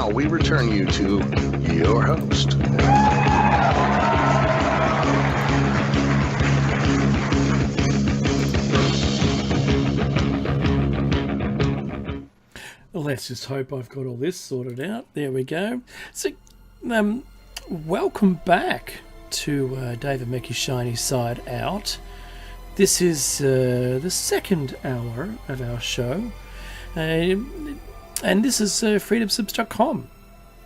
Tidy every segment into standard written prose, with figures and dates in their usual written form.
now we return you to your host. Let's just hope I've got all this sorted out. There we go. So, welcome back to David Mickey's Shiny Side Out. This is the second hour of our show. And this is freedomsubs.com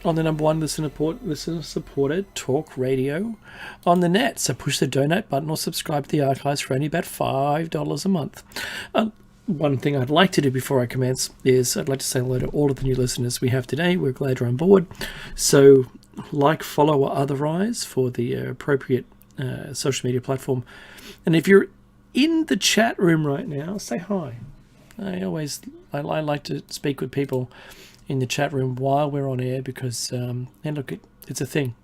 on the number one listener-supported talk radio on the net. So push the donate button or subscribe to the archives for only about $5 a month. One thing I'd like to do before I commence is I'd like to say hello to all of the new listeners we have today. We're glad you're on board. So like, follow, or otherwise for the appropriate social media platform. And if you're in the chat room right now, say hi. I like to speak with people in the chat room while we're on air because, and look, it's a thing.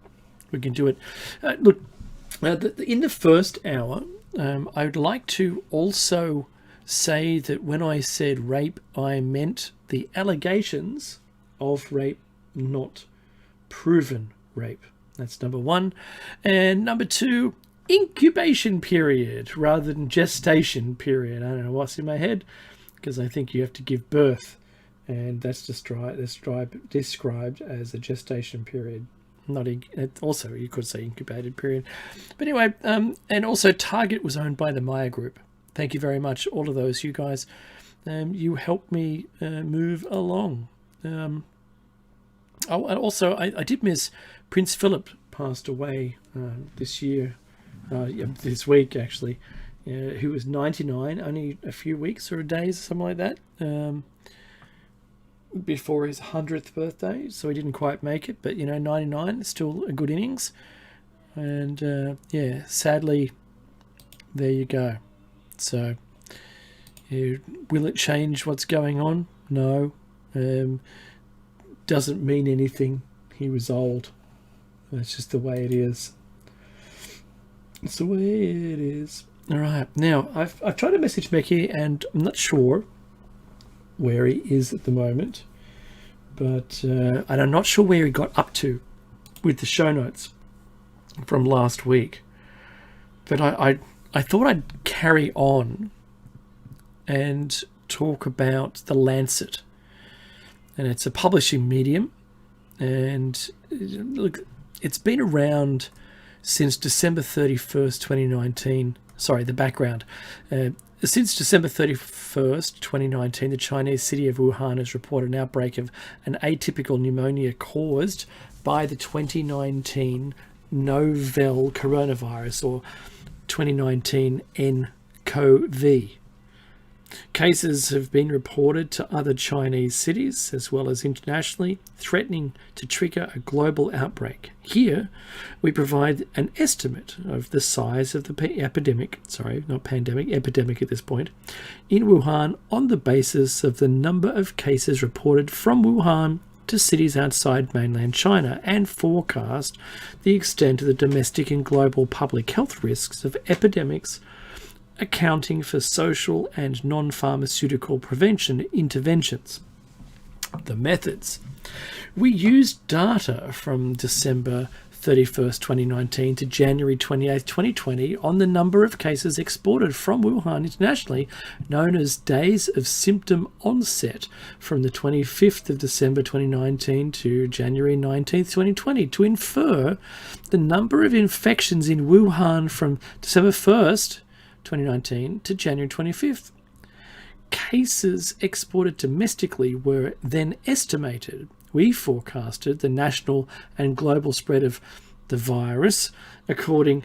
We can do it. In the first hour, I would like to also say that when I said rape, I meant the allegations of rape, not proven rape. That's number one. And number two, incubation period rather than gestation period. I don't know what's in my head because I think you have to give birth, and that's described as a gestation period. Also, you could say incubated period. But anyway, and also Target was owned by the Maya Group. Thank you very much, all of those, you guys. You helped me move along. I did miss Prince Philip. Passed away this week actually. Who was 99, only a few weeks or days, something like that, before his 100th birthday. So he didn't quite make it, but 99 is still a good innings. And sadly, there you go. So, will it change what's going on? No. Doesn't mean anything. He was old. That's just the way it is. It's the way it is. All right. Now, I've tried to message Mickey, and I'm not sure where he is at the moment. But and I'm not sure where he got up to with the show notes from last week. But I thought I'd carry on and talk about The Lancet. And it's a publishing medium. And look, it's been around since December 31st, 2019. Sorry, the background. Since December 31st, 2019, the Chinese city of Wuhan has reported an outbreak of an atypical pneumonia caused by the 2019 novel coronavirus, or 2019 nCoV. Cases have been reported to other Chinese cities as well as internationally, threatening to trigger a global outbreak. Here, we provide an estimate of the size of the epidemic at this point, in Wuhan on the basis of the number of cases reported from Wuhan to cities outside mainland China, and forecast the extent of the domestic and global public health risks of epidemics, accounting for social and non-pharmaceutical prevention interventions. The methods. We used data from December 31st, 2019 to January 28th, 2020 on the number of cases exported from Wuhan internationally, known as days of symptom onset, from the 25th of December 2019 to January 19th, 2020, to infer the number of infections in Wuhan from December 1st, 2019 to January 25th. Cases exported domestically were then estimated. We forecasted the national and global spread of the virus, accounting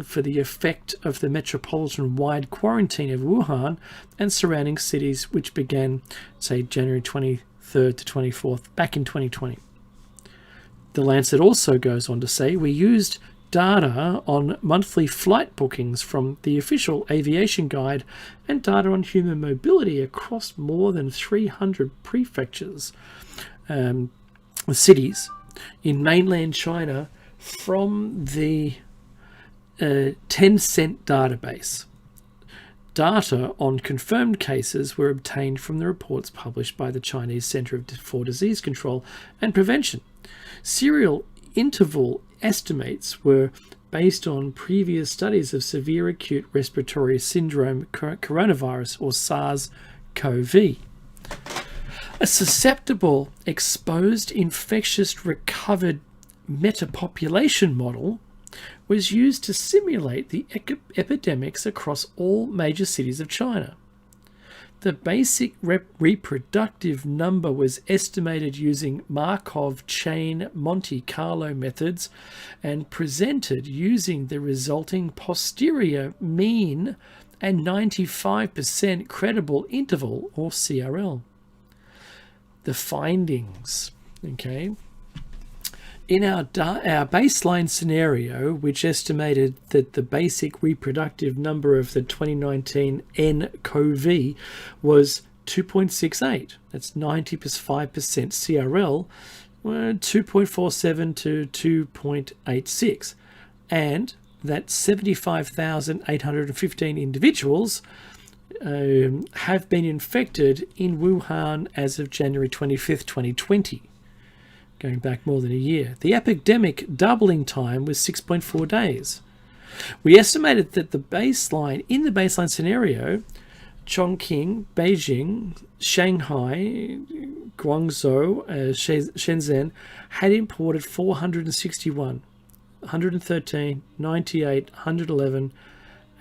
for the effect of the metropolitan-wide quarantine of Wuhan and surrounding cities, which began, say, January 23rd to 24th, back in 2020. The Lancet also goes on to say, we used data on monthly flight bookings from the official aviation guide and data on human mobility across more than 300 prefectures, cities in mainland China from the Tencent database. Data on confirmed cases were obtained from the reports published by the Chinese Centre for Disease Control and Prevention. Serial interval estimates were based on previous studies of severe acute respiratory syndrome coronavirus, or SARS-CoV. A susceptible, exposed, infectious, recovered metapopulation model was used to simulate the epidemics across all major cities of China. The basic reproductive number was estimated using Markov chain Monte Carlo methods and presented using the resulting posterior mean and 95% credible interval, or CRL. The findings, okay? In our baseline scenario, which estimated that the basic reproductive number of the 2019 nCoV was 2.68, that's 95% CRL, 2.47 to 2.86, and that 75,815 individuals have been infected in Wuhan as of January 25th, 2020. Going back more than a year. The epidemic doubling time was 6.4 days. We estimated that in the baseline scenario, Chongqing, Beijing, Shanghai, Guangzhou, Shenzhen had imported 461, 113, 98, 111,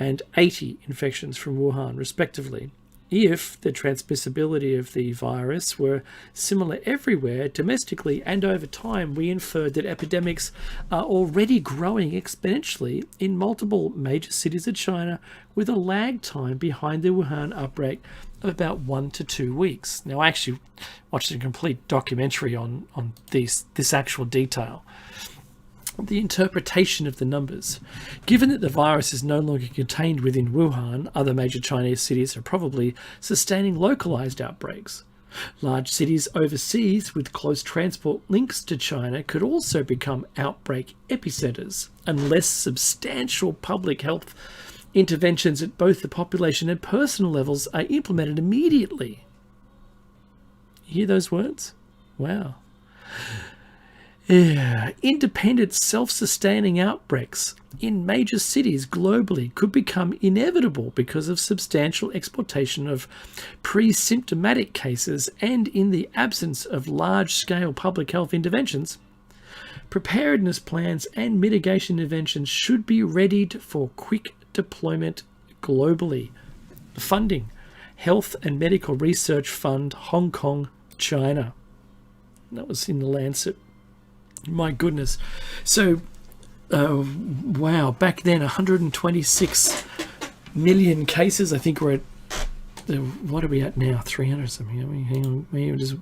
and 80 infections from Wuhan, respectively. If the transmissibility of the virus were similar everywhere, domestically and over time, we inferred that epidemics are already growing exponentially in multiple major cities of China, with a lag time behind the Wuhan outbreak of about 1 to 2 weeks. Now, I actually watched a complete documentary on this actual detail. The interpretation of the numbers. Given that the virus is no longer contained within Wuhan, other major Chinese cities are probably sustaining localized outbreaks. Large cities overseas with close transport links to China could also become outbreak epicenters unless substantial public health interventions at both the population and personal levels are implemented immediately. You hear those words? Wow. Yeah. Independent self-sustaining outbreaks in major cities globally could become inevitable because of substantial exploitation of pre-symptomatic cases, and in the absence of large-scale public health interventions, preparedness plans and mitigation interventions should be readied for quick deployment globally. Funding: Health and Medical Research Fund, Hong Kong, China. That was in the Lancet. My goodness. So, wow, back then 126 million cases. I think we're at, what are we at now? 300 something. I mean, hang on, maybe just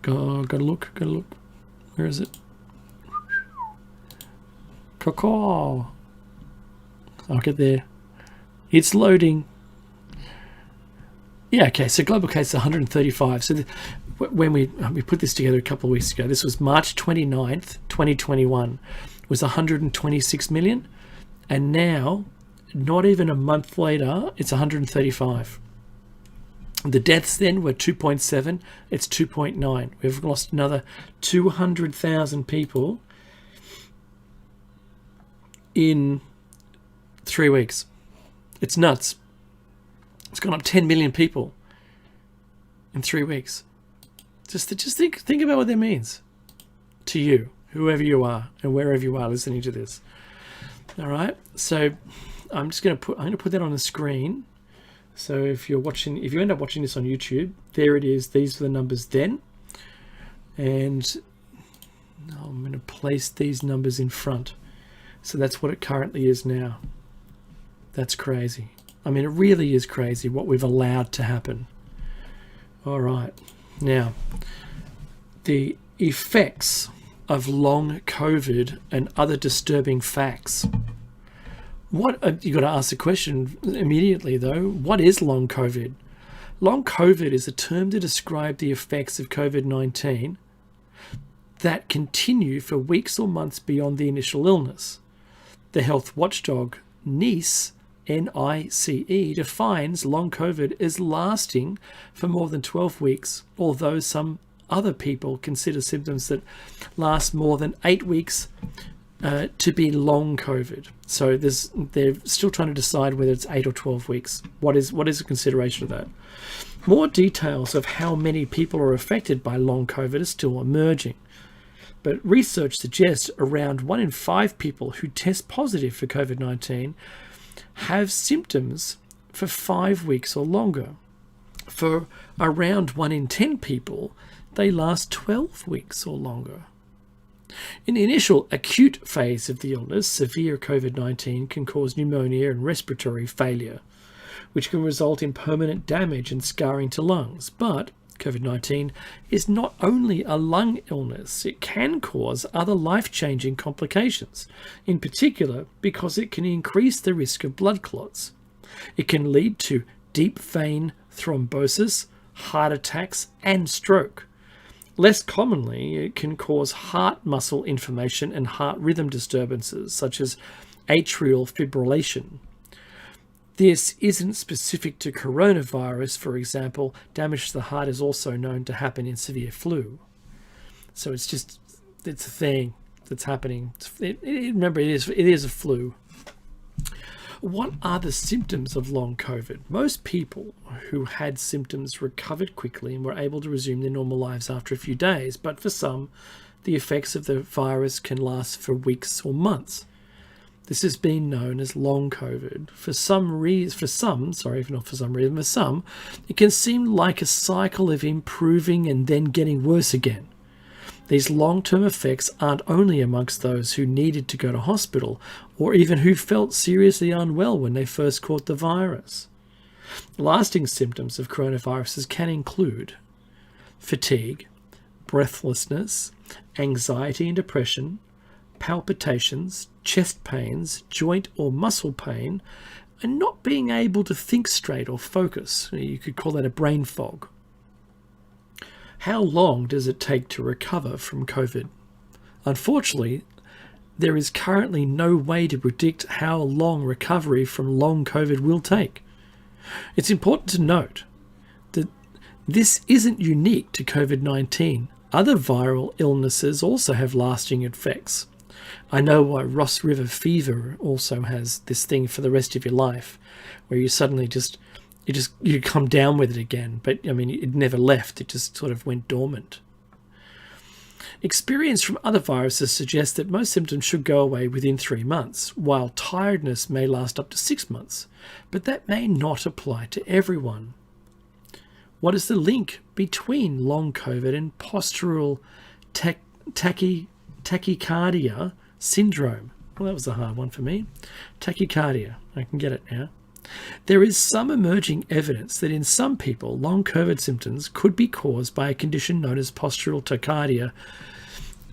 gotta look. Where is it? I'll get there. It's loading. Yeah, okay, so global cases 135. So when we put this together a couple of weeks ago, this was March 29th, 2021, was 126 million. And now, not even a month later, it's 135. The deaths then were 2.7, it's 2.9. We've lost another 200,000 people in 3 weeks. It's nuts. It's gone up 10 million people in 3 weeks. Just think about what that means to you, whoever you are and wherever you are listening to this. All right. So I'm going to put that on the screen. So if you end up watching this on YouTube, there it is. These are the numbers then. And I'm going to place these numbers in front. So that's what it currently is now. That's crazy. I mean, it really is crazy what we've allowed to happen. All right. Now, the effects of long COVID and other disturbing facts. You got to ask the question immediately, though. What is long COVID? Long COVID is a term to describe the effects of COVID-19 that continue for weeks or months beyond the initial illness. The health watchdog NICE NICE defines long COVID as lasting for more than 12 weeks, although some other people consider symptoms that last more than 8 weeks to be long COVID. So they're still trying to decide whether it's 8 or 12 weeks. What is the consideration of that? More details of how many people are affected by long COVID are still emerging. But research suggests around 1 in 5 people who test positive for COVID-19 have symptoms for 5 weeks or longer. For around 1 in 10 people, they last 12 weeks or longer. In the initial acute phase of the illness, severe COVID-19 can cause pneumonia and respiratory failure, which can result in permanent damage and scarring to lungs. But COVID-19 is not only a lung illness, it can cause other life-changing complications, in particular because it can increase the risk of blood clots. It can lead to deep vein thrombosis, heart attacks, and stroke. Less commonly, it can cause heart muscle inflammation and heart rhythm disturbances, such as atrial fibrillation. This isn't specific to coronavirus, for example. Damage to the heart is also known to happen in severe flu. So it's a thing that's happening. Remember, it is a flu. What are the symptoms of long COVID? Most people who had symptoms recovered quickly and were able to resume their normal lives after a few days, but for some, the effects of the virus can last for weeks or months. This has been known as long COVID. For some, it can seem like a cycle of improving and then getting worse again. These long-term effects aren't only amongst those who needed to go to hospital or even who felt seriously unwell when they first caught the virus. Lasting symptoms of coronaviruses can include fatigue, breathlessness, anxiety and depression, palpitations, chest pains, joint or muscle pain, and not being able to think straight or focus. You could call that a brain fog. How long does it take to recover from COVID? Unfortunately, there is currently no way to predict how long recovery from long COVID will take. It's important to note that this isn't unique to COVID-19. Other viral illnesses also have lasting effects. I know why Ross River fever also has this thing for the rest of your life, where you suddenly you come down with it again, but I mean, it never left. It just sort of went dormant. Experience from other viruses suggests that most symptoms should go away within 3 months, while tiredness may last up to 6 months, but that may not apply to everyone. What is the link between long COVID and postural tachycardia syndrome? Well, that was a hard one for me. Tachycardia. I can get it now. There is some emerging evidence that in some people, long COVID symptoms could be caused by a condition known as postural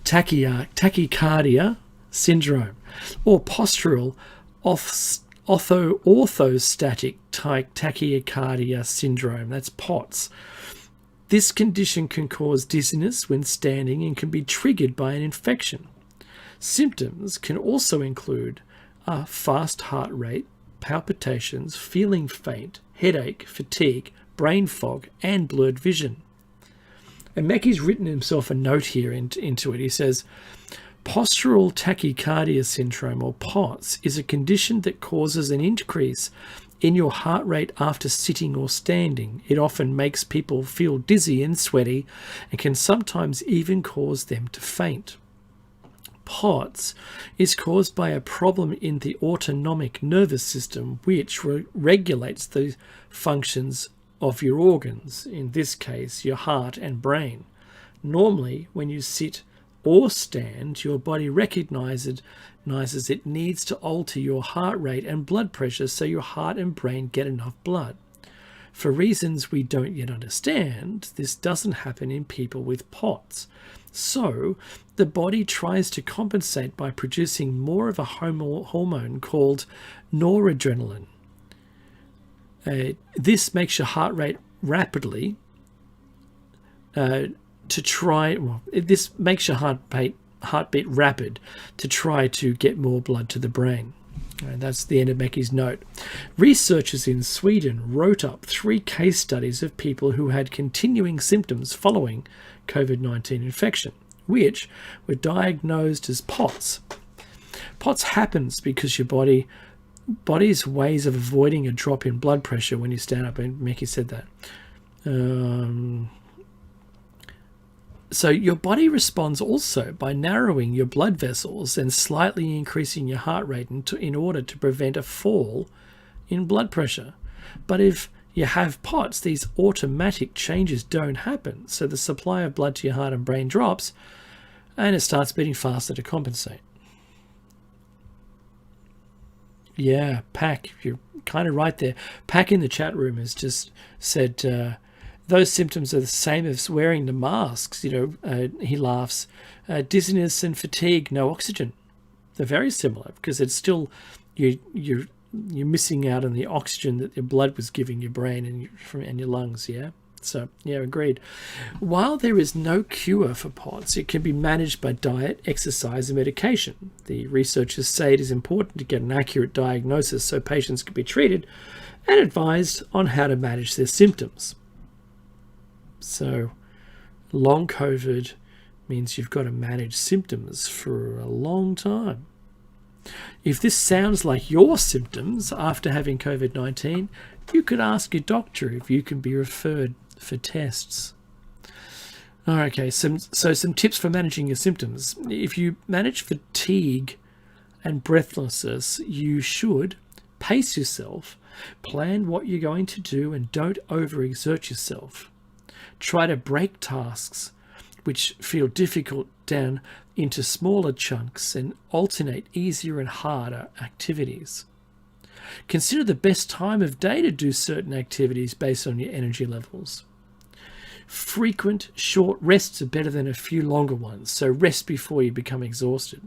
tachycardia syndrome, or postural orthostatic tachycardia syndrome. That's POTS. This condition can cause dizziness when standing and can be triggered by an infection. Symptoms can also include a fast heart rate, palpitations, feeling faint, headache, fatigue, brain fog, and blurred vision. And Mackey's written himself a note here into it. He says, postural tachycardia syndrome, or POTS, is a condition that causes an increase in your heart rate after sitting or standing. It often makes people feel dizzy and sweaty and can sometimes even cause them to faint. POTS is caused by a problem in the autonomic nervous system, which regulates the functions of your organs, in this case your heart and brain. Normally, when you sit or stand, your body recognizes it needs to alter your heart rate and blood pressure so your heart and brain get enough blood. For reasons we don't yet understand, this doesn't happen in people with POTS. So, the body tries to compensate by producing more of a hormone called noradrenaline. This makes your heart rate rapidly this makes your heartbeat rapid to try to get more blood to the brain. And that's the end of Mecky's note. Researchers in Sweden wrote up 3 case studies of people who had continuing symptoms following COVID-19 infection, which were diagnosed as POTS. POTS happens because your body's ways of avoiding a drop in blood pressure when you stand up, and Mecky said that. So your body responds also by narrowing your blood vessels and slightly increasing your heart rate in order to prevent a fall in blood pressure. But if you have POTS, these automatic changes don't happen. So the supply of blood to your heart and brain drops and it starts beating faster to compensate. Yeah, Pack, you're kind of right there. Pack in the chat room has just said those symptoms are the same as wearing the masks. He laughs. Dizziness and fatigue, no oxygen. They're very similar because it's still you're missing out on the oxygen that your blood was giving your brain and your lungs. Yeah. So yeah, agreed. While there is no cure for POTS, it can be managed by diet, exercise, and medication. The researchers say it is important to get an accurate diagnosis so patients can be treated and advised on how to manage their symptoms. So long COVID means you've got to manage symptoms for a long time. If this sounds like your symptoms after having COVID-19, you could ask your doctor if you can be referred for tests. Okay, some tips for managing your symptoms. If you manage fatigue and breathlessness, you should pace yourself, plan what you're going to do, and don't overexert yourself. Try to break tasks which feel difficult down into smaller chunks and alternate easier and harder activities. Consider the best time of day to do certain activities based on your energy levels. Frequent short rests are better than a few longer ones, so rest before you become exhausted.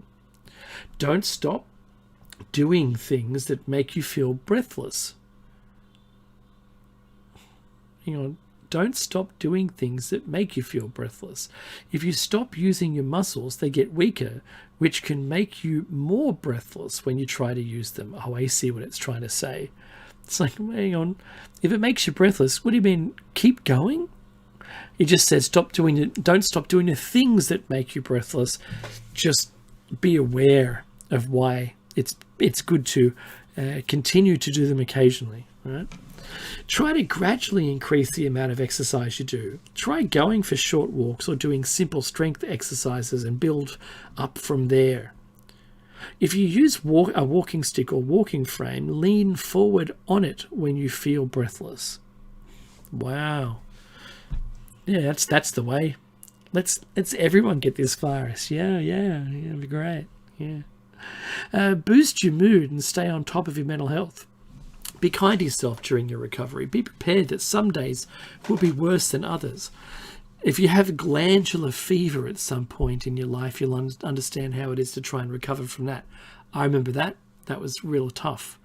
Don't stop doing things that make you feel breathless. Hang on. Don't stop doing things that make you feel breathless. If you stop using your muscles, they get weaker, which can make you more breathless when you try to use them. Oh, I see what it's trying to say. It's like, hang on. If it makes you breathless, what do you mean? Keep going? It just says don't stop doing the things that make you breathless. Just be aware of why it's good to continue to do them occasionally, right? Try to gradually increase the amount of exercise you do. Try going for short walks or doing simple strength exercises and build up from there. If you use a walking stick or walking frame, lean forward on it when you feel breathless. Wow. Yeah, that's the way. Let's everyone get this virus. Yeah, it'd be great. Yeah. Boost your mood and stay on top of your mental health. Be kind to yourself during your recovery. Be prepared that some days will be worse than others. If you have glandular fever at some point in your life, you'll understand how it is to try and recover from that. I remember that. That was real tough.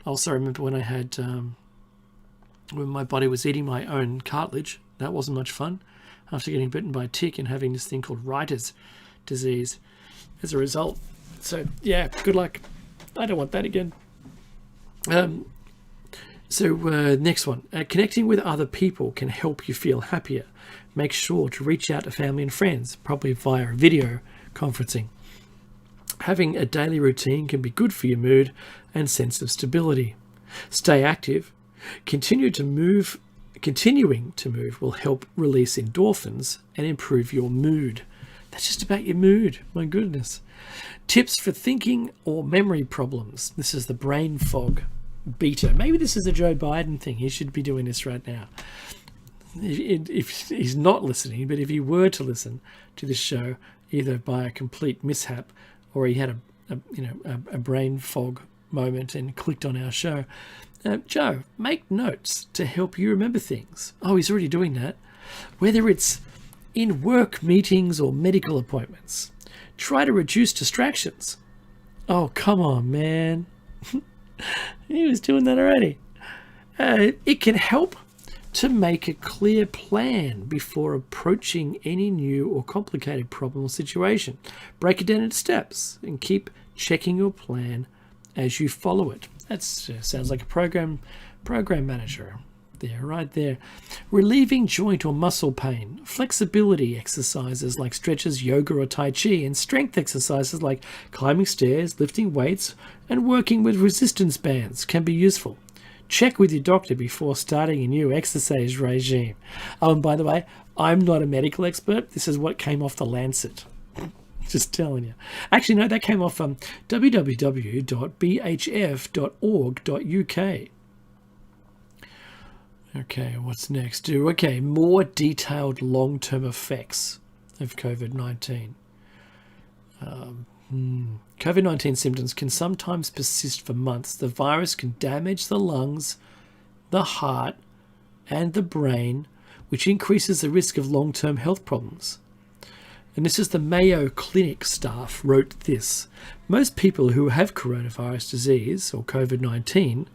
I also remember when I had, when my body was eating my own cartilage. That wasn't much fun. After getting bitten by a tick and having this thing called writer's disease as a result. So, yeah, good luck. I don't want that again. Next one. Connecting with other people can help you feel happier. Make sure to reach out to family and friends, probably via video conferencing. Having a daily routine can be good for your mood and sense of stability. Stay active. Continuing to move will help release endorphins and improve your mood. That's just about your mood. My goodness. Tips for thinking or memory problems. This is the brain fog beta. Maybe this is a Joe Biden thing. He should be doing this right now. If he's not listening, but if he were to listen to this show, either by a complete mishap or he had a brain fog moment and clicked on our show, Joe, make notes to help you remember things. Oh, he's already doing that. Whether it's in work meetings or medical appointments, try to reduce distractions. Oh, come on, man. He was doing that already. It can help to make a clear plan before approaching any new or complicated problem or situation. Break it down into steps and keep checking your plan as you follow it. That sounds like a program manager there, right there. Relieving joint or muscle pain, flexibility exercises like stretches, yoga or tai chi, and strength exercises like climbing stairs, lifting weights, and working with resistance bands can be useful. Check with your doctor before starting a new exercise regime. Oh, and by the way, I'm not a medical expert. This is what came off the Lancet. Just telling you. Actually, no, that came off www.bhf.org.uk. Okay, what's next? Okay, more detailed long-term effects of COVID-19. COVID-19 symptoms can sometimes persist for months. The virus can damage the lungs, the heart, and the brain, which increases the risk of long-term health problems. And this is the Mayo Clinic staff wrote this. Most people who have coronavirus disease, or COVID-19,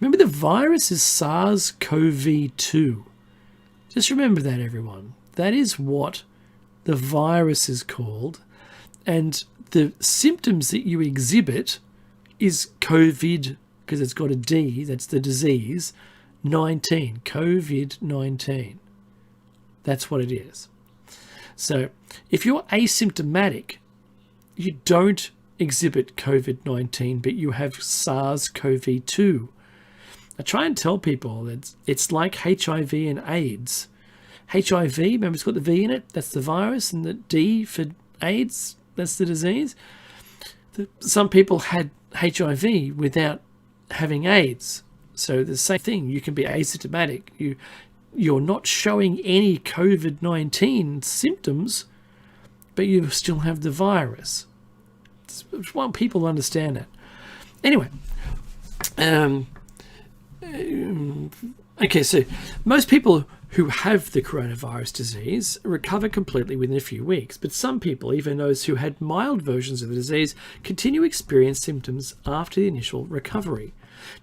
remember the virus is SARS-CoV-2. Just remember that, everyone. That is what the virus is called. And the symptoms that you exhibit is COVID, because it's got a D, that's the disease, 19, COVID-19. That's what it is. So if you're asymptomatic, you don't exhibit COVID-19, but you have SARS-CoV-2. I try and tell people that it's like HIV and AIDS. HIV, remember it's got the V in it, that's the virus, and the D for AIDS, that's the disease. Some people had HIV without having AIDS. So the same thing, you can be asymptomatic. You're not showing any COVID-19 symptoms, but you still have the virus. I just want people to understand that. Anyway, okay, so most people who have the coronavirus disease recover completely within a few weeks, but some people, even those who had mild versions of the disease, continue to experience symptoms after the initial recovery.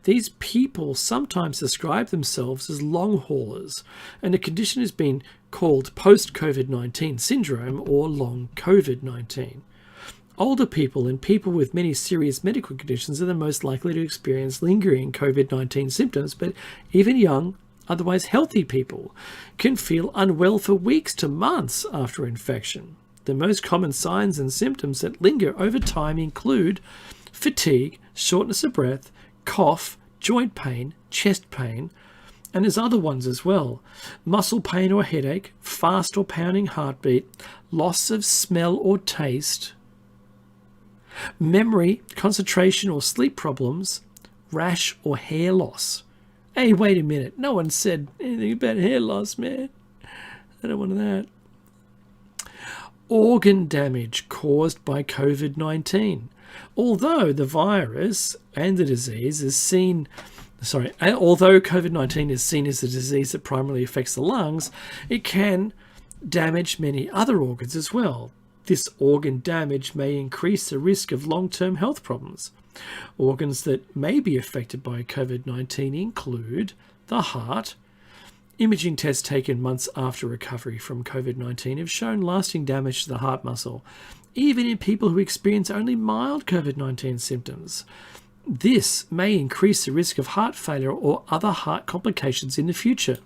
These people sometimes describe themselves as long haulers, and the condition has been called post-COVID-19 syndrome or long COVID-19. Older people and people with many serious medical conditions are the most likely to experience lingering COVID-19 symptoms, but even young, otherwise healthy people can feel unwell for weeks to months after infection. The most common signs and symptoms that linger over time include fatigue, shortness of breath, cough, joint pain, chest pain, and there's other ones as well. Muscle pain or headache, fast or pounding heartbeat, loss of smell or taste, memory, concentration or sleep problems, rash or hair loss. Hey, wait a minute. No one said anything about hair loss, man. I don't want that. Organ damage caused by COVID-19. Although the virus and the disease is seen, although COVID-19 is seen as a disease that primarily affects the lungs, it can damage many other organs as well. This organ damage may increase the risk of long-term health problems. Organs that may be affected by COVID-19 include the heart. Imaging tests taken months after recovery from COVID-19 have shown lasting damage to the heart muscle, even in people who experience only mild COVID-19 symptoms. This may increase the risk of heart failure or other heart complications in the future.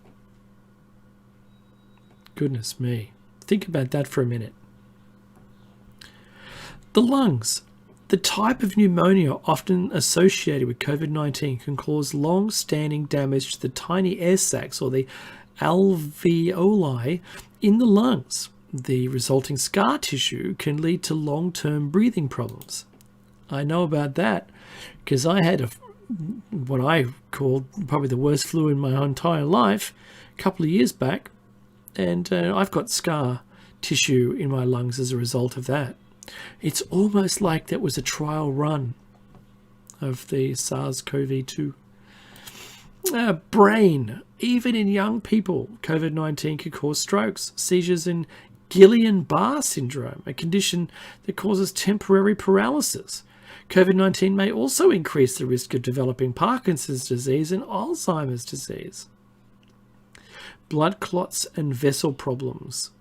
Goodness me. Think about that for a minute. The lungs. The type of pneumonia often associated with COVID-19 can cause long-standing damage to the tiny air sacs or the alveoli in the lungs. The resulting scar tissue can lead to long-term breathing problems. I know about that because I had what I called probably the worst flu in my entire life a couple of years back, and I've got scar tissue in my lungs as a result of that. It's almost like that was a trial run of the SARS-CoV-2. Brain. Even in young people, COVID-19 can cause strokes, seizures, and Guillain-Barré syndrome, a condition that causes temporary paralysis. COVID-19 may also increase the risk of developing Parkinson's disease and Alzheimer's disease. Blood clots and vessel problems.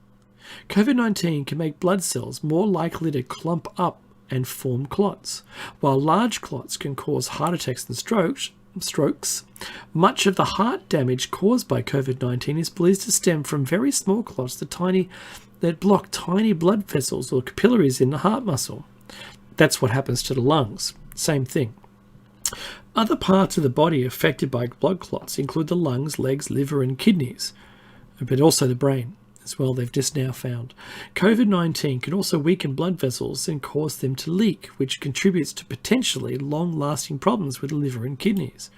COVID-19 can make blood cells more likely to clump up and form clots. While large clots can cause heart attacks and strokes, much of the heart damage caused by COVID-19 is believed to stem from very small clots that block tiny blood vessels or capillaries in the heart muscle. That's what happens to the lungs. Same thing. Other parts of the body affected by blood clots include the lungs, legs, liver and kidneys, but also the brain as well, they've just now found. COVID-19 can also weaken blood vessels and cause them to leak, which contributes to potentially long-lasting problems with the liver and kidneys.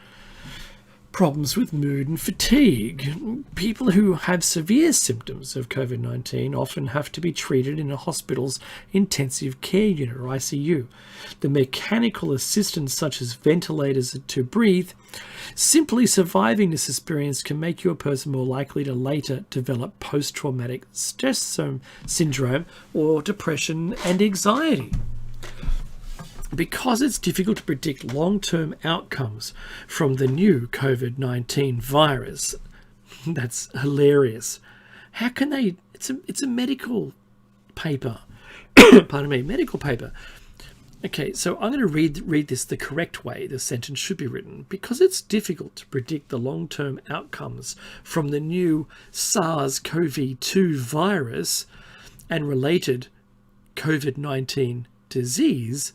Problems with mood and fatigue. People who have severe symptoms of COVID-19 often have to be treated in a hospital's intensive care unit or ICU. The mechanical assistance such as ventilators to breathe, simply surviving this experience can make you a person more likely to later develop post-traumatic stress syndrome or depression and anxiety. Because it's difficult to predict long-term outcomes from the new COVID-19 virus. That's hilarious. How can they? It's a medical paper. Pardon me, medical paper. Okay, so I'm going to read this the correct way the sentence should be written. Because it's difficult to predict the long-term outcomes from the new SARS-CoV-2 virus and related COVID-19 disease,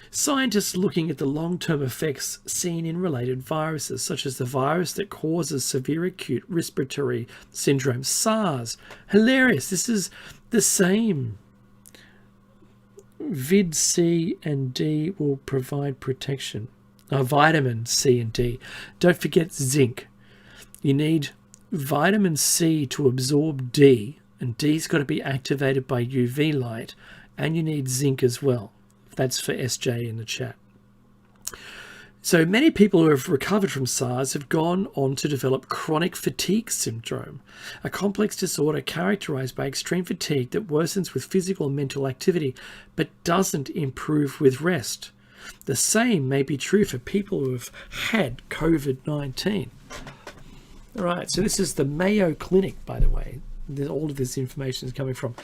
scientists looking at the long-term effects seen in related viruses, such as the virus that causes severe acute respiratory syndrome, SARS. Hilarious. This is the same. Vid C and D will provide protection. Vitamin C and D. Don't forget zinc. You need vitamin C to absorb D, and D's got to be activated by UV light, and you need zinc as well. That's for SJ in the chat. So many people who have recovered from SARS have gone on to develop chronic fatigue syndrome, a complex disorder characterized by extreme fatigue that worsens with physical and mental activity, but doesn't improve with rest. The same may be true for people who have had COVID-19. All right, so this is the Mayo Clinic, by the way. All of this information is coming from.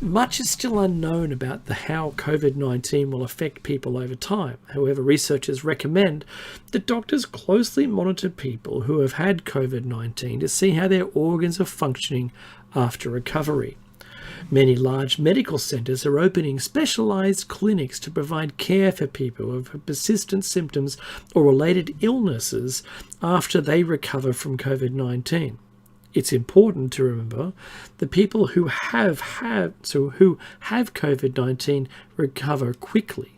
Much is still unknown about how COVID-19 will affect people over time. However, researchers recommend that doctors closely monitor people who have had COVID-19 to see how their organs are functioning after recovery. Many large medical centres are opening specialised clinics to provide care for people who have persistent symptoms or related illnesses after they recover from COVID-19. It's important to remember that people who have COVID-19 recover quickly.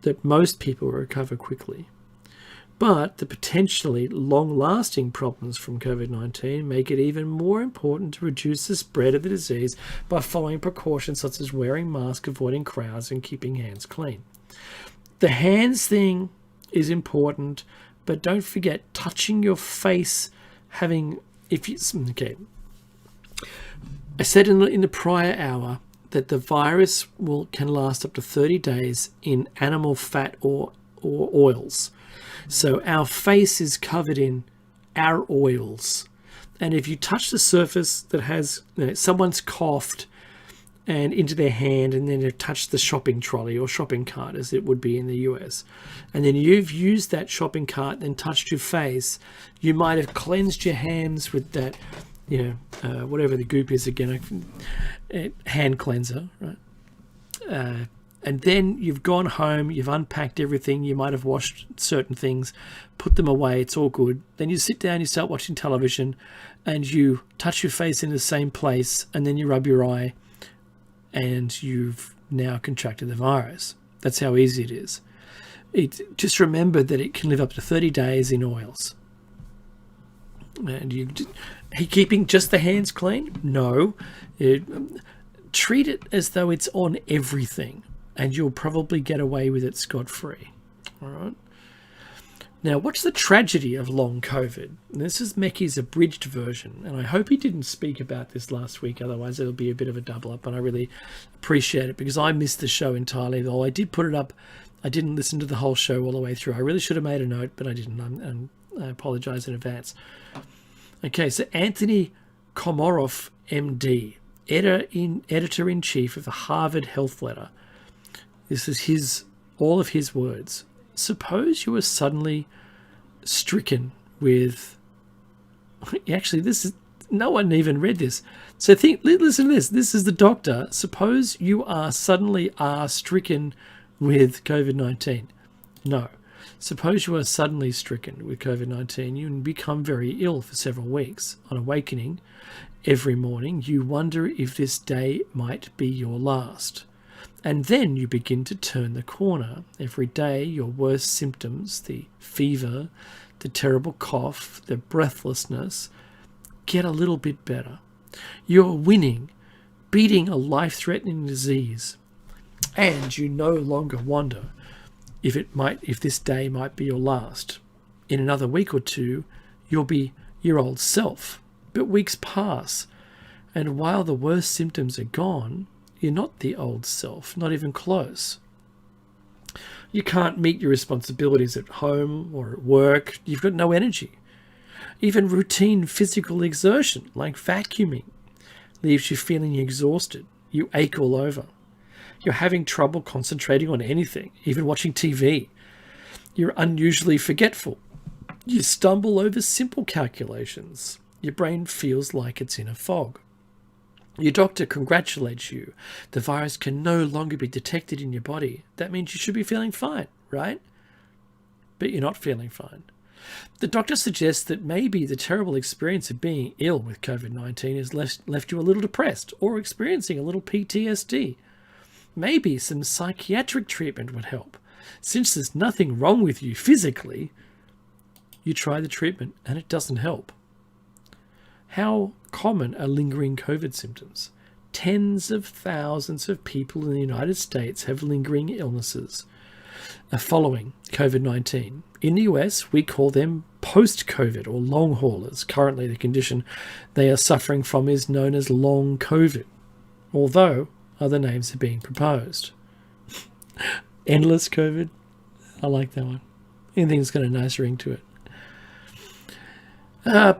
That most people recover quickly. But the potentially long-lasting problems from COVID-19 make it even more important to reduce the spread of the disease by following precautions such as wearing masks, avoiding crowds, and keeping hands clean. The hands thing is important, but don't forget touching your face, okay. I said in the prior hour that the virus can last up to 30 days in animal fat or oils. So our face is covered in our oils. And if you touch the surface that has, someone's coughed and into their hand and then they've touched the shopping trolley or shopping cart, as it would be in the US, and then you've used that shopping cart and touched your face, you might have cleansed your hands with that, whatever the goop is again, hand cleanser, right? And then you've gone home, you've unpacked everything, you might have washed certain things, put them away, it's all good. Then you sit down, you start watching television, and you touch your face in the same place, and then you rub your eye, and you've now contracted the virus. That's how easy it is. Just remember that it can live up to 30 days in oils. And you keeping just the hands clean? No. Treat it as though it's on everything, and you'll probably get away with it scot-free. All right. Now, what's the tragedy of long COVID? And this is Mecky's abridged version, and I hope he didn't speak about this last week, otherwise it'll be a bit of a double up, and I really appreciate it because I missed the show entirely, though I did put it up. I didn't listen to the whole show all the way through. I really should have made a note, but I didn't, and I apologize in advance. Okay, so Anthony Komoroff, MD, editor-in-chief of the Harvard Health Letter, This is all of his words. Suppose you were suddenly stricken with... Actually, no one even read this. So listen to this. This is the doctor. Suppose you are suddenly stricken with COVID-19. No. Suppose you are suddenly stricken with COVID-19. You become very ill for several weeks. On awakening, every morning, you wonder if this day might be your last. And then you begin to turn the corner. Every day, your worst symptoms, the fever, the terrible cough, the breathlessness, get a little bit better. You're winning, beating a life-threatening disease. And you no longer wonder if this day might be your last. In another week or two, you'll be your old self. But weeks pass, and while the worst symptoms are gone, you're not the old self, not even close. You can't meet your responsibilities at home or at work. You've got no energy. Even routine physical exertion, like vacuuming, leaves you feeling exhausted. You ache all over. You're having trouble concentrating on anything, even watching TV. You're unusually forgetful. You stumble over simple calculations. Your brain feels like it's in a fog. Your doctor congratulates you. The virus can no longer be detected in your body. That means you should be feeling fine, right? But you're not feeling fine. The doctor suggests that maybe the terrible experience of being ill with COVID-19 has left you a little depressed or experiencing a little PTSD. Maybe some psychiatric treatment would help. Since there's nothing wrong with you physically, you try the treatment and it doesn't help. How common are lingering COVID symptoms? Tens of thousands of people in the United States have lingering illnesses following COVID-19. In the US, we call them post-COVID or long haulers. Currently, the condition they are suffering from is known as long COVID, although other names are being proposed. Endless COVID. I like that one. Anything that's got a nice ring to it.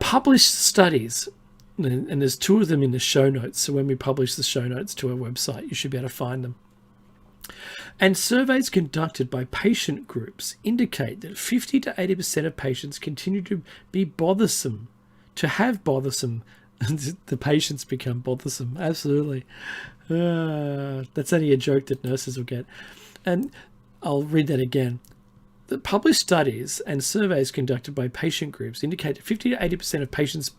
Published studies, and there's 2 of them in the show notes, so when we publish the show notes to our website, you should be able to find them. And surveys conducted by patient groups indicate that 50 to 80% of patients continue to be bothersome, the patients become bothersome, absolutely. That's only a joke that nurses will get. And I'll read that again. The published studies and surveys conducted by patient groups indicate that 50 to 80% of patients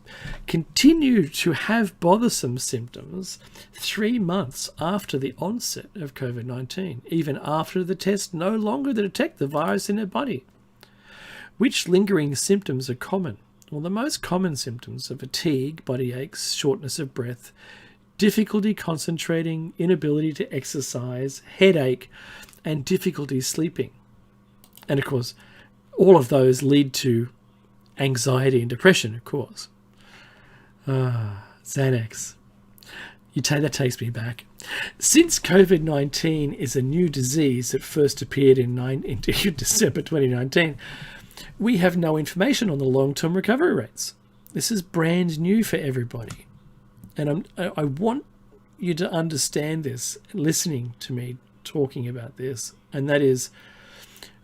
continue to have bothersome symptoms 3 months after the onset of COVID-19, even after the test no longer detect the virus in their body. Which lingering symptoms are common? Well, the most common symptoms are fatigue, body aches, shortness of breath, difficulty concentrating, inability to exercise, headache, and difficulty sleeping. And of course, all of those lead to anxiety and depression, of course. Xanax. That takes me back. Since COVID-19 is a new disease that first appeared in December 2019, we have no information on the long-term recovery rates. This is brand new for everybody. And I want you to understand this, listening to me talking about this, and that is,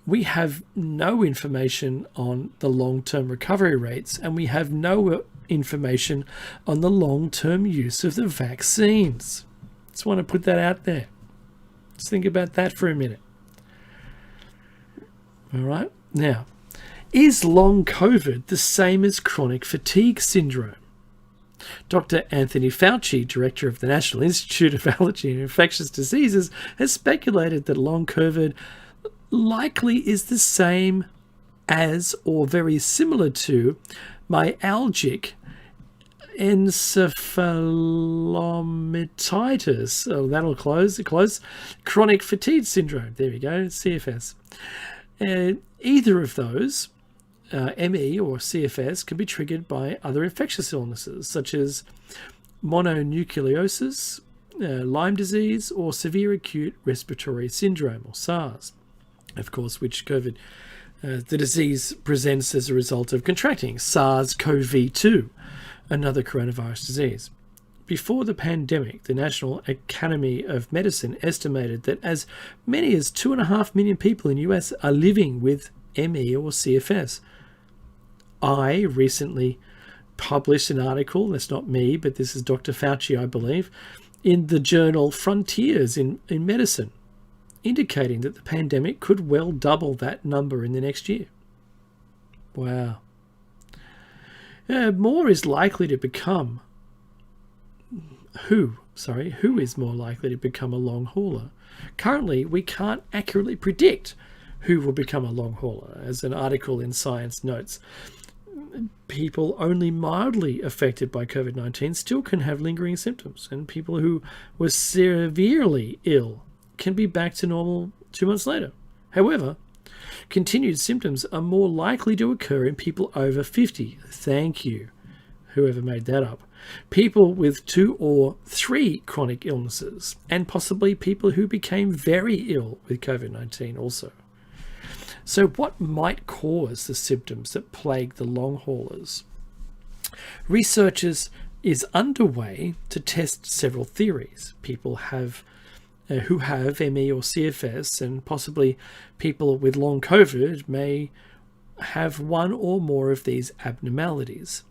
we have no information on the long-term recovery rates, and we have no information on the long-term use of the vaccines. Just want to put that out there. Just think about that for a minute. All right. Now, is long COVID the same as chronic fatigue syndrome? Dr. Anthony Fauci, director of the National Institute of Allergy and Infectious Diseases, has speculated that long COVID likely is the same as or very similar to myalgic encephalomyelitis. Oh, that'll close. Chronic fatigue syndrome. There we go. CFS. Either of those, ME or CFS, can be triggered by other infectious illnesses such as mononucleosis, Lyme disease, or severe acute respiratory syndrome, or SARS. Of course, which the disease presents as a result of contracting SARS-CoV-2, another coronavirus disease. before the pandemic, the National Academy of Medicine estimated that as many as 2.5 million people in the US are living with ME or CFS. I recently published an article, that's not me, but this is Dr. Fauci, I believe, in the journal Frontiers in Medicine, indicating that the pandemic could well double that number in the next year. Wow. More is likely to become... Who is more likely to become a long hauler? Currently, we can't accurately predict who will become a long hauler. As an article in Science notes, people only mildly affected by COVID-19 still can have lingering symptoms, and people who were severely ill can be back to normal 2 months later. However, continued symptoms are more likely to occur in people over 50. Thank you, whoever made that up. People with 2 or 3 chronic illnesses, and possibly people who became very ill with COVID-19 also. So what might cause the symptoms that plague the long haulers? Researchers is underway to test several theories. People who have ME or CFS, and possibly people with long COVID, may have one or more of these abnormalities.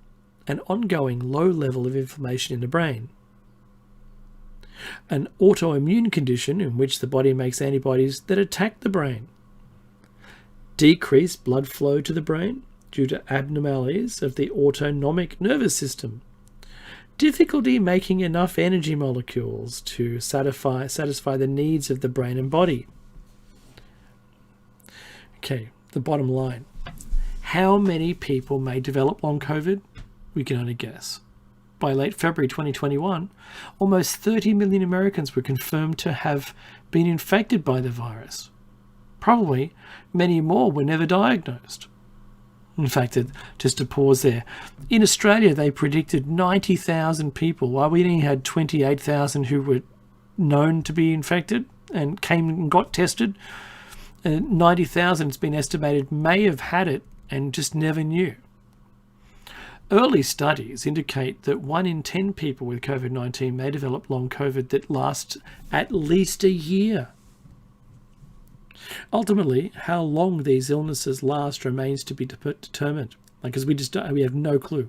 An ongoing low level of inflammation in the brain, an autoimmune condition in which the body makes antibodies that attack the brain, decreased blood flow to the brain due to abnormalities of the autonomic nervous system, difficulty making enough energy molecules to satisfy the needs of the brain and body. Okay, the bottom line. How many people may develop long COVID? We can only guess. By late February 2021, almost 30 million Americans were confirmed to have been infected by the virus. Probably many more were never diagnosed. In fact, just to pause there, in Australia they predicted 90,000 people, while we only had 28,000 who were known to be infected and came and got tested. 90,000 has been estimated may have had it and just never knew. Early studies indicate that 1 in 10 people with COVID-19 may develop long COVID that lasts at least a year. Ultimately, how long these illnesses last remains to be determined, because we have no clue.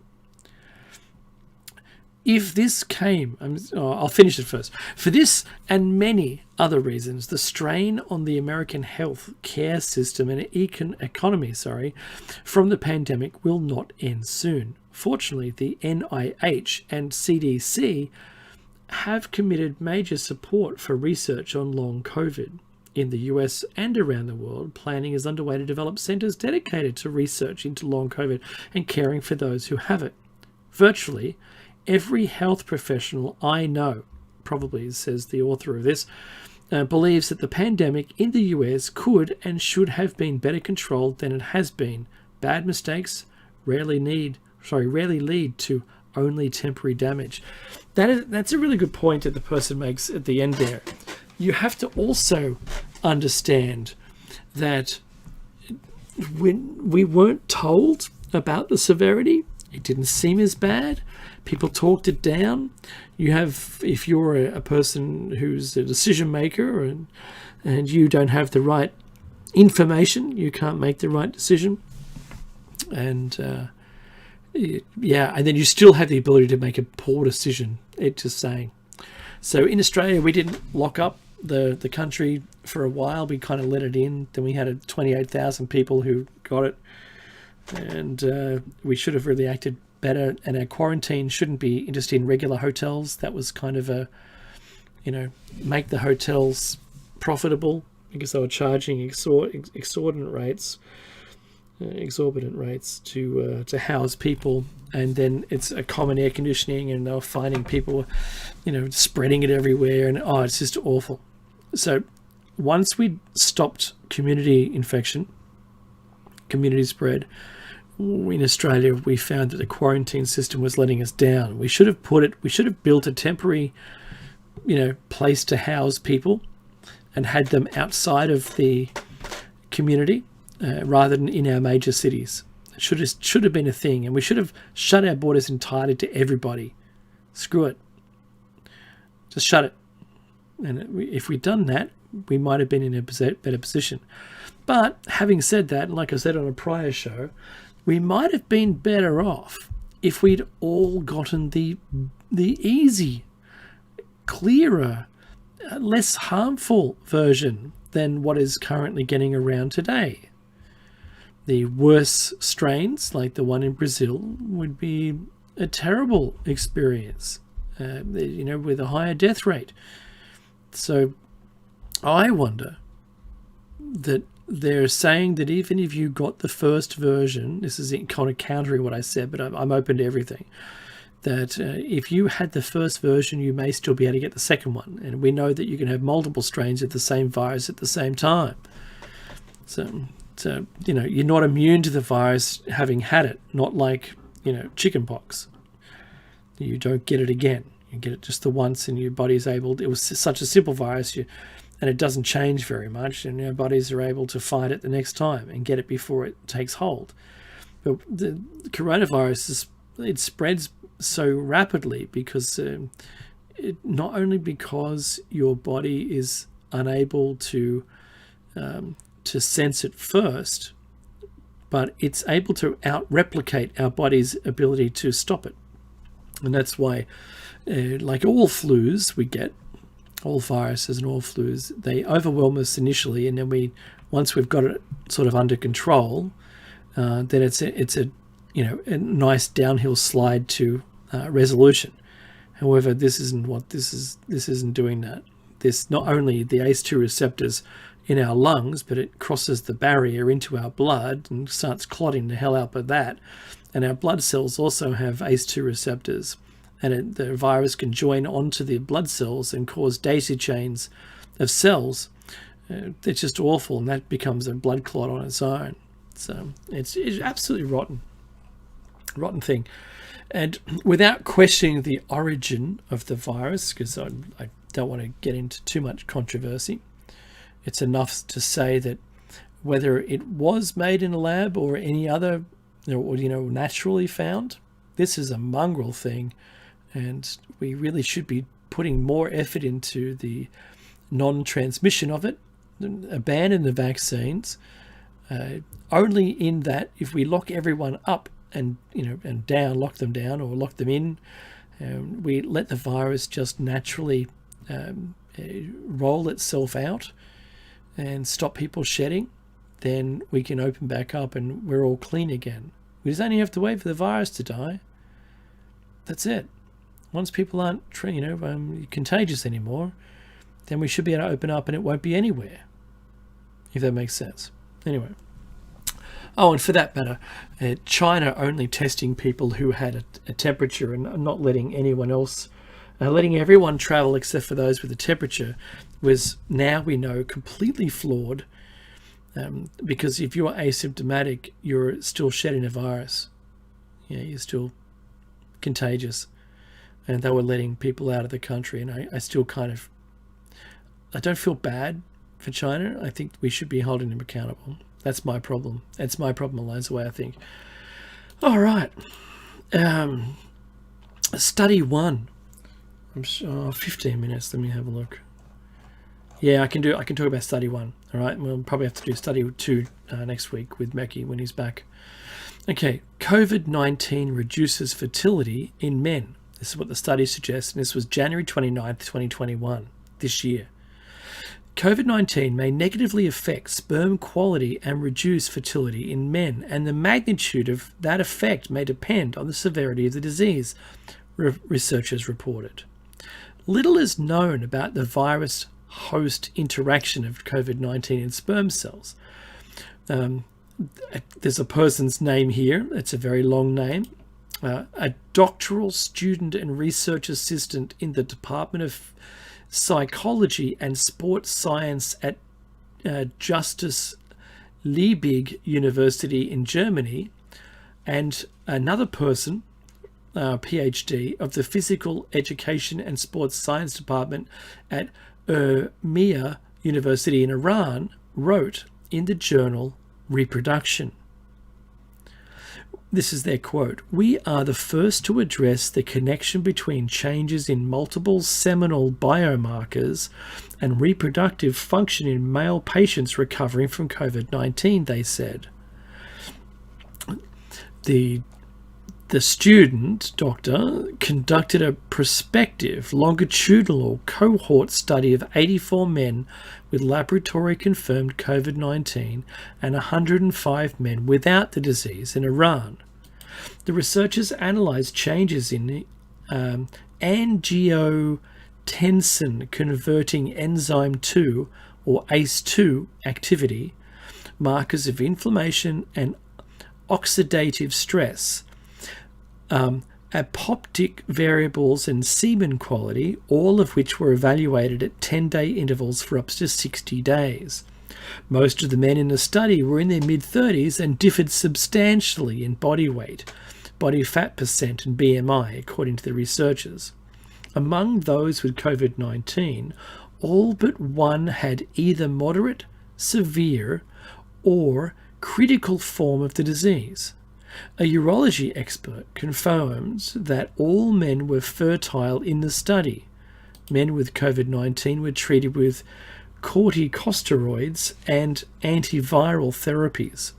If this came, I'll finish it first. For this and many other reasons, the strain on the American health care system and economy, from the pandemic will not end soon. Fortunately, the NIH and CDC have committed major support for research on long COVID. In the US and around the world, planning is underway to develop centres dedicated to research into long COVID and caring for those who have it. Virtually every health professional I know, probably says the author of this, believes that the pandemic in the US could and should have been better controlled than it has been. Bad mistakes rarely lead to only temporary damage. That's a really good point that the person makes at the end there. You have to also understand that when we weren't told about the severity, it didn't seem as bad. People talked it down. If you're a person who's a decision maker and you don't have the right information, you can't make the right decision. And and then you still have the ability to make a poor decision. It's just saying. So in Australia, we didn't lock up the country for a while. We kind of let it in. Then we had 28,000 people who got it, and we should have really acted better. And our quarantine shouldn't be just in regular hotels. That was kind of make the hotels profitable, because they were charging exorbitant rates to house people. And then it's a common air conditioning, and they were finding people, spreading it everywhere, and it's just awful. So once we stopped community infection, community spread, in Australia, we found that the quarantine system was letting us down. We should have built a temporary, place to house people and had them outside of the community rather than in our major cities. It should have been a thing, and we should have shut our borders entirely to everybody. Screw it. Just shut it. And if we'd done that, we might have been in a better position. But having said that, like I said on a prior show, we might have been better off if we'd all gotten the easy, clearer, less harmful version than what is currently getting around today. The worse strains, like the one in Brazil, would be a terrible experience, with a higher death rate. So I wonder that they're saying that even if you got the first version, this is kind of countering what I said, but I'm open to everything, that if you had the first version, you may still be able to get the second one. And we know that you can have multiple strains of the same virus at the same time. So you're not immune to the virus having had it, not like, chickenpox. You don't get it again. You get it just the once and your body's able, it was such a simple virus, and it doesn't change very much, and our bodies are able to fight it the next time and get it before it takes hold. But the coronavirus, it spreads so rapidly because not only because your body is unable to sense it first, but it's able to out-replicate our body's ability to stop it. And that's why, like all flus we get, all viruses and all flus, they overwhelm us initially, and then once we've got it sort of under control, then it's a nice downhill slide to resolution. However, this isn't doing that. This not only the ACE2 receptors in our lungs, but it crosses the barrier into our blood and starts clotting the hell out of that. And our blood cells also have ACE2 receptors, and the virus can join onto the blood cells and cause daisy chains of cells. It's just awful, and that becomes a blood clot on its own. So it's absolutely rotten thing. And without questioning the origin of the virus, because I don't want to get into too much controversy, it's enough to say that whether it was made in a lab or any other, naturally found, this is a mongrel thing, and we really should be putting more effort into the non-transmission of it, abandon the vaccines, only in that if we lock everyone up and lock them down or lock them in, we let the virus just naturally roll itself out and stop people shedding, then we can open back up and we're all clean again. We just only have to wait for the virus to die. That's it. Once people aren't contagious anymore, then we should be able to open up and it won't be anywhere, if that makes sense. Anyway. Oh, and for that matter, China only testing people who had a temperature and not letting anyone else, letting everyone travel except for those with a temperature, was, now we know, completely flawed, because if you're asymptomatic, you're still shedding a virus. You're still contagious. And they were letting people out of the country, and I still I don't feel bad for China. I think we should be holding them accountable. That's my problem. That's my problem alone, is the way I think. All right. Study 1. I'm sure, 15 minutes. Let me have a look. Yeah, I can talk about study 1. All right. We'll probably have to do study 2 next week with Mackie when he's back. Okay. COVID-19 reduces fertility in men. This is what the study suggests. And this was January 29th, 2021, this year. COVID-19 may negatively affect sperm quality and reduce fertility in men, and the magnitude of that effect may depend on the severity of the disease, researchers reported. Little is known about the virus-host interaction of COVID-19 in sperm cells. There's a person's name here. It's a very long name. A doctoral student and research assistant in the Department of Psychology and Sports Science at Justus Liebig University in Germany, and another person, PhD, of the Physical Education and Sports Science Department at Urmia University in Iran, wrote in the journal Reproduction. this is their quote, "We are the first to address the connection between changes in multiple seminal biomarkers and reproductive function in male patients recovering from COVID-19, they said. The student doctor conducted a prospective longitudinal cohort study of 84 men with laboratory confirmed COVID-19 and 105 men without the disease in Iran. The researchers analysed changes in angiotensin converting enzyme 2 or ACE2 activity, markers of inflammation and oxidative stress, apoptic variables and semen quality, all of which were evaluated at 10-day intervals for up to 60 days. Most of the men in the study were in their mid-30s and differed substantially in body weight, body fat percent and BMI, according to the researchers. Among those with COVID-19, all but one had either moderate, severe, or critical form of the disease. A urology expert confirms that all men were fertile in the study. Men with COVID-19 were treated with corticosteroids and antiviral therapies.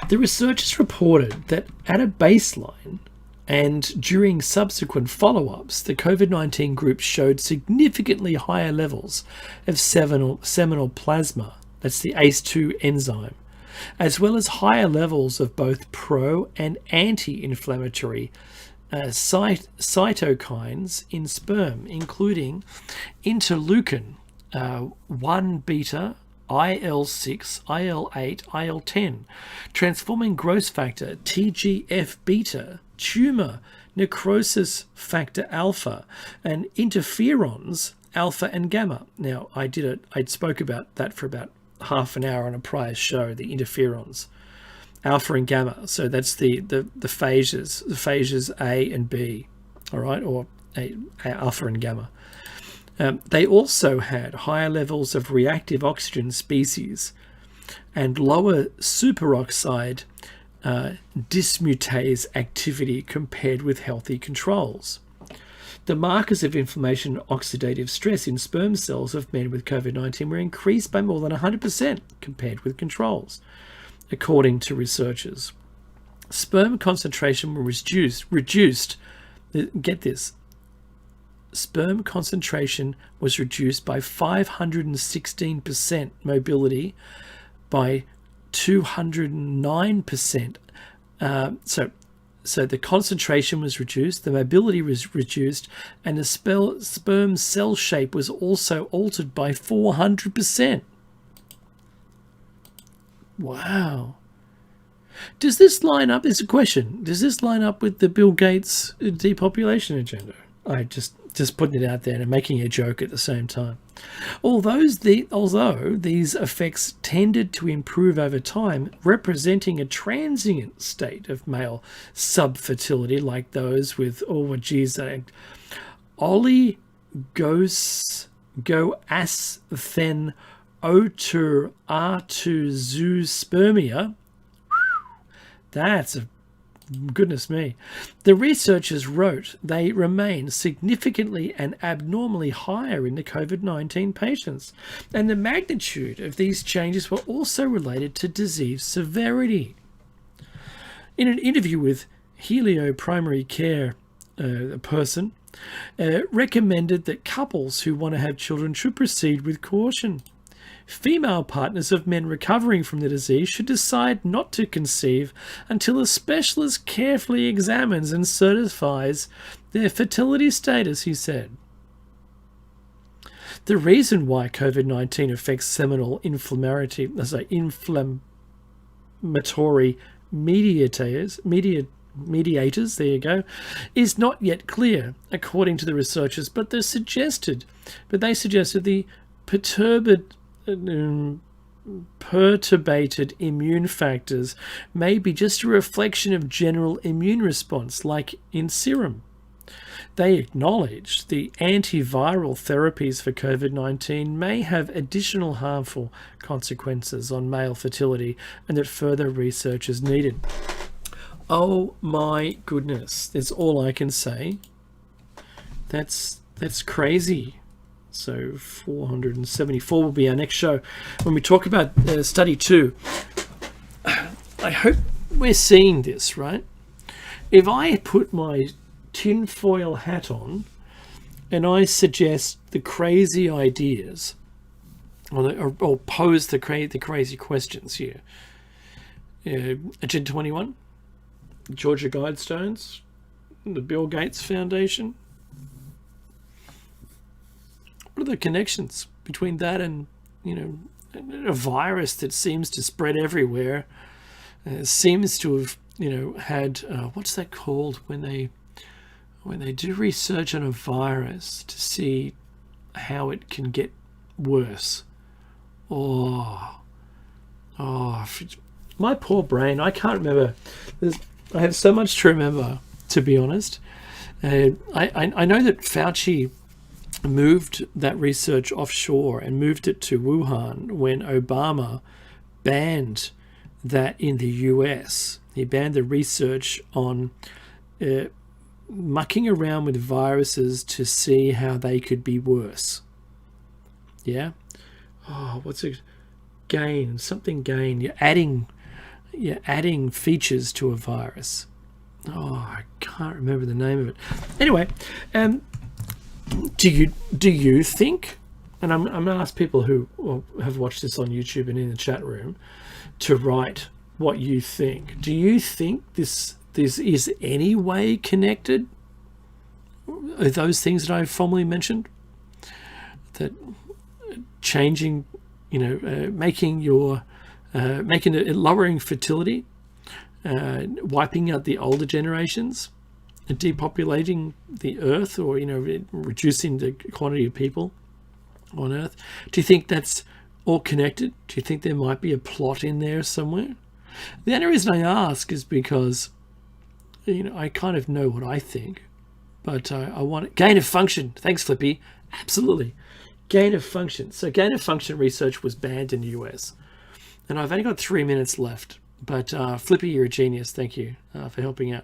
The researchers reported that at a baseline and during subsequent follow-ups, the COVID-19 group showed significantly higher levels of seminal plasma, that's the ACE2 enzyme, as well as higher levels of both pro- and anti-inflammatory cytokines in sperm, including interleukin 1 beta, IL-6, IL-8, IL-10, transforming growth factor TGF-beta, tumor necrosis factor alpha, and interferons alpha and gamma. Now, I spoke about that for about half an hour on a prior show, the interferons, alpha and gamma. So that's the phages A and B, all right, or alpha and gamma. They also had higher levels of reactive oxygen species and lower superoxide dismutase activity compared with healthy controls. The markers of inflammation and oxidative stress in sperm cells of men with COVID-19 were increased by more than 100% compared with controls, according to researchers. Sperm concentration was reduced, get this, sperm concentration was reduced by 516%, mobility by 209%. So the concentration was reduced, the mobility was reduced, and the sperm cell shape was also altered by 400%. Wow. Does this line up? There's a question. Does this line up with the Bill Gates depopulation agenda? I just putting it out there and making a joke at the same time. Although these effects tended to improve over time, representing a transient state of male subfertility like those with 𝐫𝐞𝐯𝐨𝐥𝐮𝐭𝐢𝐨 spermia. That's a goodness me. The researchers wrote they remain significantly and abnormally higher in the COVID-19 patients, and the magnitude of these changes were also related to disease severity. In an interview with Helio Primary Care, a person recommended that couples who want to have children should proceed with caution. Female partners of men recovering from the disease should decide not to conceive until a specialist carefully examines and certifies their fertility status, he said. The reason why COVID-19 affects seminal inflammatory mediators, there you go, is not yet clear, according to the researchers, but they suggested the perturbated immune factors may be just a reflection of general immune response, like in serum. They acknowledge the antiviral therapies for COVID-19 may have additional harmful consequences on male fertility and that further research is needed. Oh my goodness. That's all I can say. That's crazy. So 474 will be our next show. When we talk about study 2, I hope we're seeing this, right? If I put my tinfoil hat on and I suggest the crazy ideas or pose the crazy questions here. Agenda 21, Georgia Guidestones, the Bill Gates Foundation. What are the connections between that and, a virus that seems to spread everywhere? Seems to have, had what's that called when they do research on a virus to see how it can get worse. My poor brain, I can't remember. I have so much to remember, to be honest. I know that Fauci moved that research offshore and moved it to Wuhan when Obama banned that in the US. He banned the research on mucking around with viruses to see how they could be worse. Yeah? What's it? Gain. You're adding features to a virus. I can't remember the name of it. Anyway, do you think, and I'm going to ask people who have watched this on YouTube and in the chat room to write what you think. Do you think this is any way connected? Are those things that I've formally mentioned? That changing, making it lowering fertility, wiping out the older generations, depopulating the earth, or reducing the quantity of people on earth. Do you think that's all connected? Do you think there might be a plot in there somewhere? The only reason I ask is because I kind of know what I think, but I want it. Gain of function. Thanks, Flippy. Absolutely. Gain of function. So gain of function research was banned in the US, and I've only got 3 minutes left. But Flippy, you're a genius. Thank you for helping out.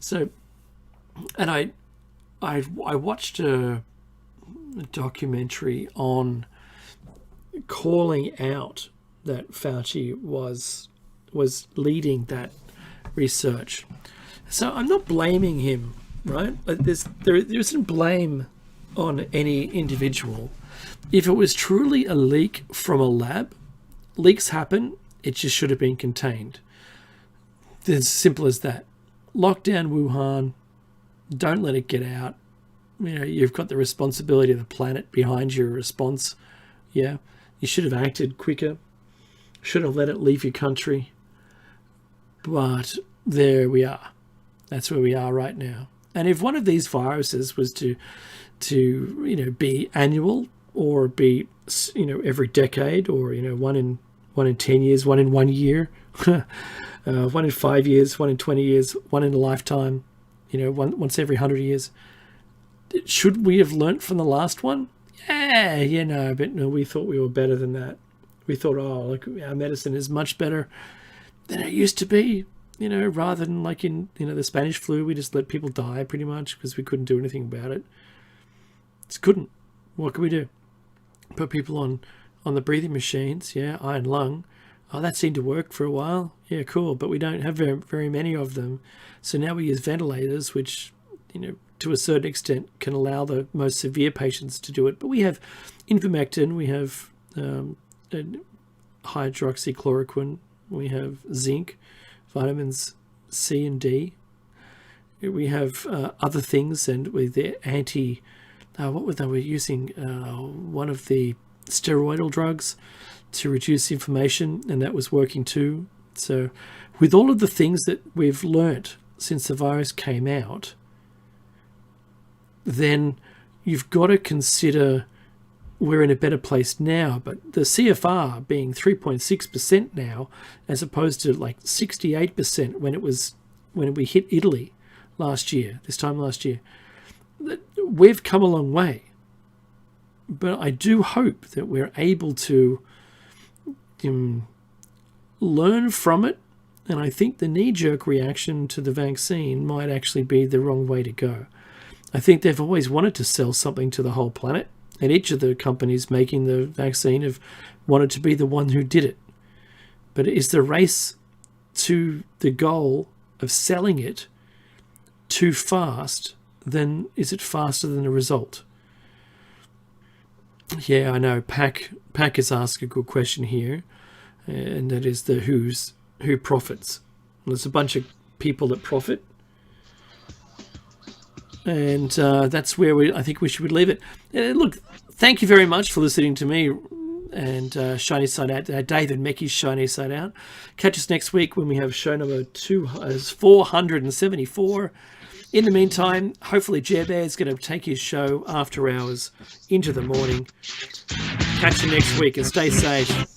So, and I watched a documentary on calling out that Fauci was leading that research. So I'm not blaming him, right? There isn't blame on any individual. If it was truly a leak from a lab, leaks happen. It just should have been contained. It's as simple as that. Lock down Wuhan. Don't let it get out. You've got the responsibility of the planet behind your response. Yeah, you should have acted quicker. Should have let it leave your country. But there we are. That's where we are right now. And if one of these viruses was to be annual, or be every decade, or one in 10 years, one in 1 year, one in 5 years, one in 20 years, one in a lifetime, once every 100 years. Should we have learnt from the last one? Yeah, but no, we thought we were better than that. We thought, look, our medicine is much better than it used to be, rather than like in, the Spanish flu, we just let people die pretty much because we couldn't do anything about it. Just couldn't. What could we do? Put people on the breathing machines, iron lung. That seemed to work for a while. Yeah, cool, but we don't have very, very many of them. So now we use ventilators, which, to a certain extent can allow the most severe patients to do it. But we have ivermectin, we have hydroxychloroquine, we have zinc, vitamins C and D. We have other things, and with the what were they were using? One of the steroidal drugs to reduce inflammation, and that was working too. So with all of the things that we've learnt since the virus came out, then you've got to consider we're in a better place now. But the CFR being 3.6% now, as opposed to like 68% when we hit Italy this time last year, we've come a long way. But I do hope that we're able to learn from it And I think the knee-jerk reaction to the vaccine might actually be the wrong way to go. I think they've always wanted to sell something to the whole planet, and each of the companies making the vaccine have wanted to be the one who did it. But is the race to the goal of selling it too fast? Then is it faster than the result? Yeah, I know. Pack has asked a good question here, and that is the who profits. Well, there's a bunch of people that profit, and that's where I think we should leave it. Look, thank you very much for listening to me and Shiny Side Out, David Meckie's Shiny Side Out. Catch us next week when we have show number 474. In the meantime, hopefully Jer is going to take his show after hours into the morning. Catch you next week and stay safe.